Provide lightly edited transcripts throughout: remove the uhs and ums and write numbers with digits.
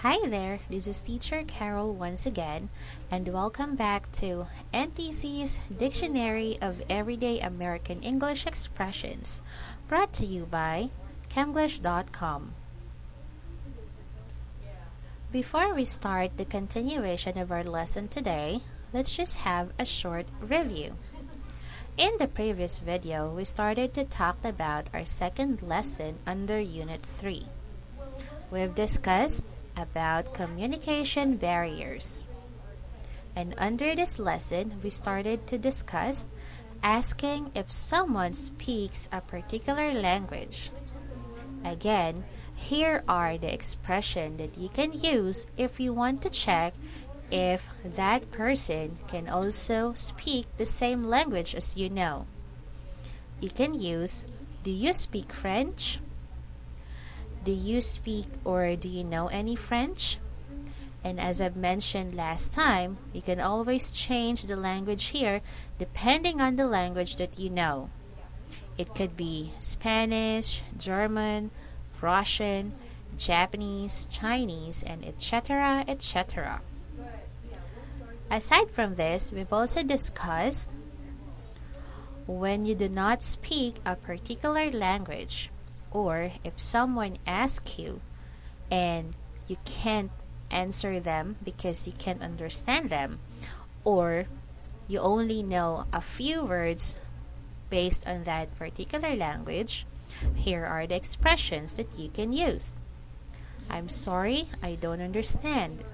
Hi there, this is Teacher Carol once again, and welcome back to NTC's Dictionary of Everyday American English Expressions, brought to you by Camglish.com. Before we start the continuation of our lesson today, let's just have a short review. In the previous video, we started to talk about our second lesson under Unit 3. We've discussed about communication barriers. And under this lesson, we started to discuss asking if someone speaks a particular language. Again, here are the expressions that you can use if you want to check if that person can also speak the same language as you know. You can use, do you speak French? Do you speak or do you know any French? And as I've mentioned last time, you can always change the language here depending on the language that you know. It could be Spanish, German, Russian, Japanese, Chinese, and etc. etc. Aside from this, we've also discussed when you do not speak a particular language, or if someone asks you and you can't answer them because you can't understand them, or you only know a few words based on that particular language, here are the expressions that you can use. I'm sorry, I don't understand.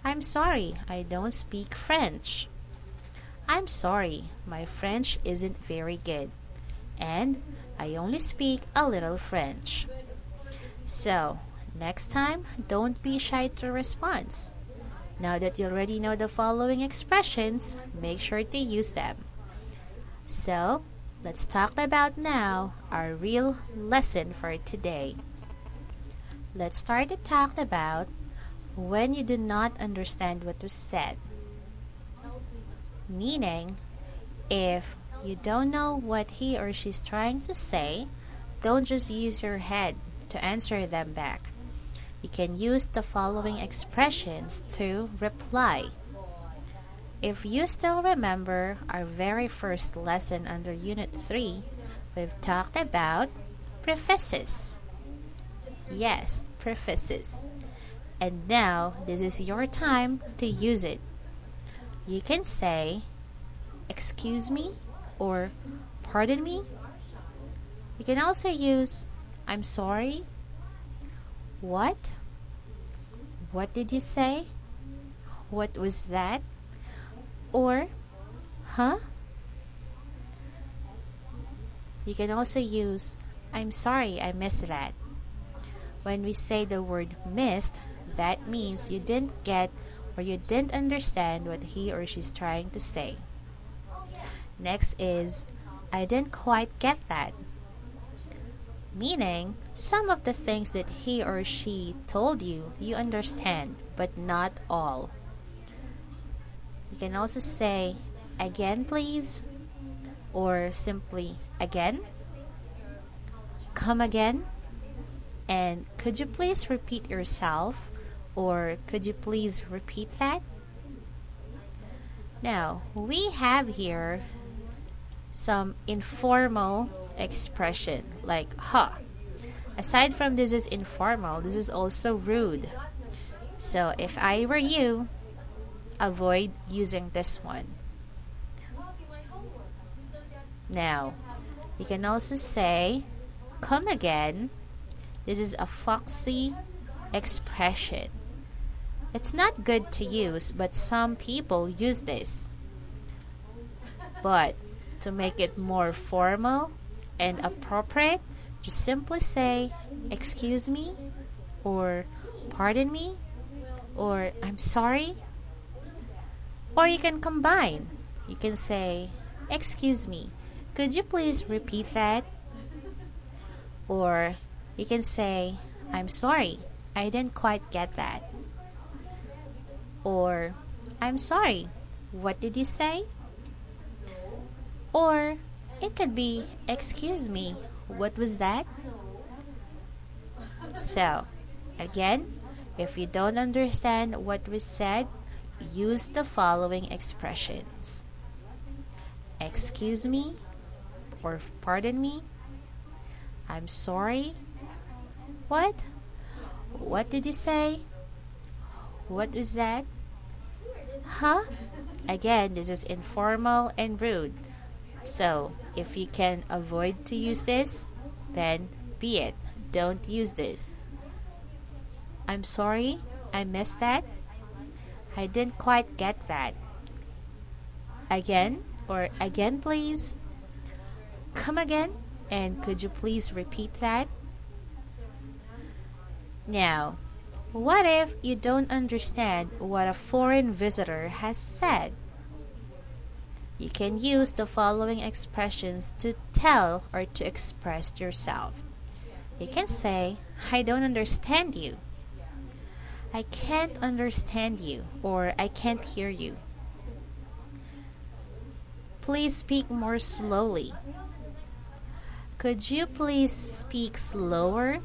I'm sorry, I don't speak French. I'm sorry, my French isn't very good. And I only speak a little French. So, next time, don't be shy to respond. Now that you already know the following expressions, make sure to use them. So, let's talk about now our real lesson for today. Let's start to talk about when you do not understand what was said. Meaning, if you don't know what he or she's trying to say, don't just use your head to answer them back. You can use the following expressions to reply. If you still remember our very first lesson under Unit 3, we've talked about prefaces. Yes, prefaces. And now, this is your time to use it. You can say, excuse me, or pardon me. You can also use, I'm sorry. What? What did you say? What was that? Or, huh? You can also use, I'm sorry, I missed that. When we say the word missed, that means you didn't get or you didn't understand what he or she's trying to say. Next is, I didn't quite get that. Meaning, some of the things that he or she told you, you understand, but not all. You can also say, again please, or simply, again, come again, and could you please repeat yourself, or could you please repeat that? Now, we have here some informal expression like huh. Aside from this is informal, this is also rude. So if I were you, avoid using this one. Now, you can also say come again. This is a foxy expression. It's not good to use, but some people use this. But to make it more formal and appropriate, just simply say, excuse me, or pardon me, or I'm sorry. Or you can combine. You can say, excuse me, could you please repeat that? Or you can say, I'm sorry, I didn't quite get that. Or, I'm sorry, what did you say? Or, it could be, excuse me, what was that? So, again, If you don't understand what was said, use the following expressions. Excuse me, or pardon me. I'm sorry. What? What did you say? What was that? Huh? Again, this is informal and rude. So, if you can avoid to use this, then be it. Don't use this. I'm sorry, I missed that. I didn't quite get that. Again, or again please. Come again, and could you please repeat that? Now, what if you don't understand what a foreign visitor has said? You can use the following expressions to tell or to express yourself. You can say, I don't understand you. I can't understand you, or I can't hear you. Please speak more slowly. Could you please speak slower?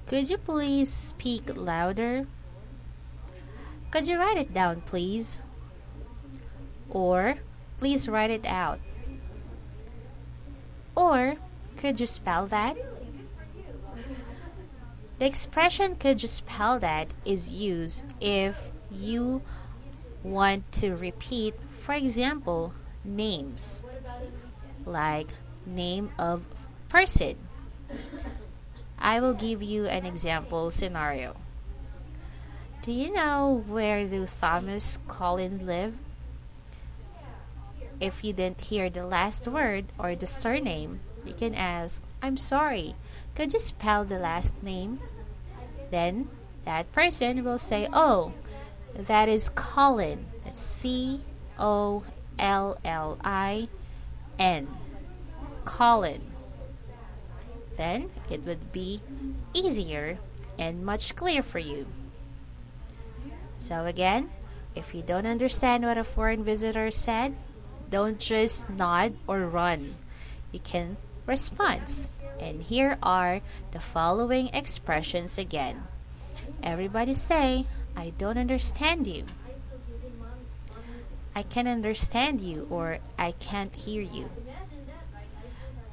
Could you please speak louder? Could you write it down, please? Or, please write it out. Or, could you spell that? The expression could you spell that is used if you want to repeat, for example, names. Like name of person. I will give you an example scenario. Do you know where do Thomas Collins live? If you didn't hear the last word or the surname, you can ask, I'm sorry, could you spell the last name? Then that person will say, oh, that is Colin. That's C-O-L-L-I-N. Colin. Then it would be easier and much clearer for you. So again, if you don't understand what a foreign visitor said, don't just nod or run. You can respond. And here are the following expressions again. Everybody say, I don't understand you. I can understand you, or I can't hear you.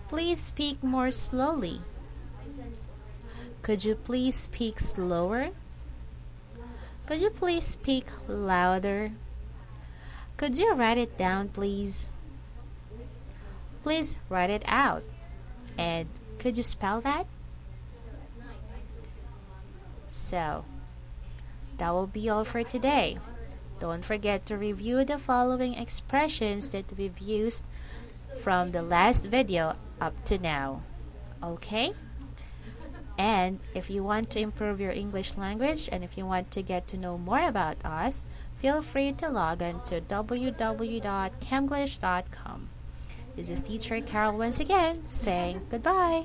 Please speak more slowly. Could you please speak slower? Could you please speak louder? Could you write it down, please? Please write it out. And could you spell that? So, that will be all for today. Don't forget to review the following expressions that we've used from the last video up to now. Okay? And if you want to improve your English language and if you want to get to know more about us, feel free to log on to www.camglish.com. This is Teacher Carol once again saying goodbye.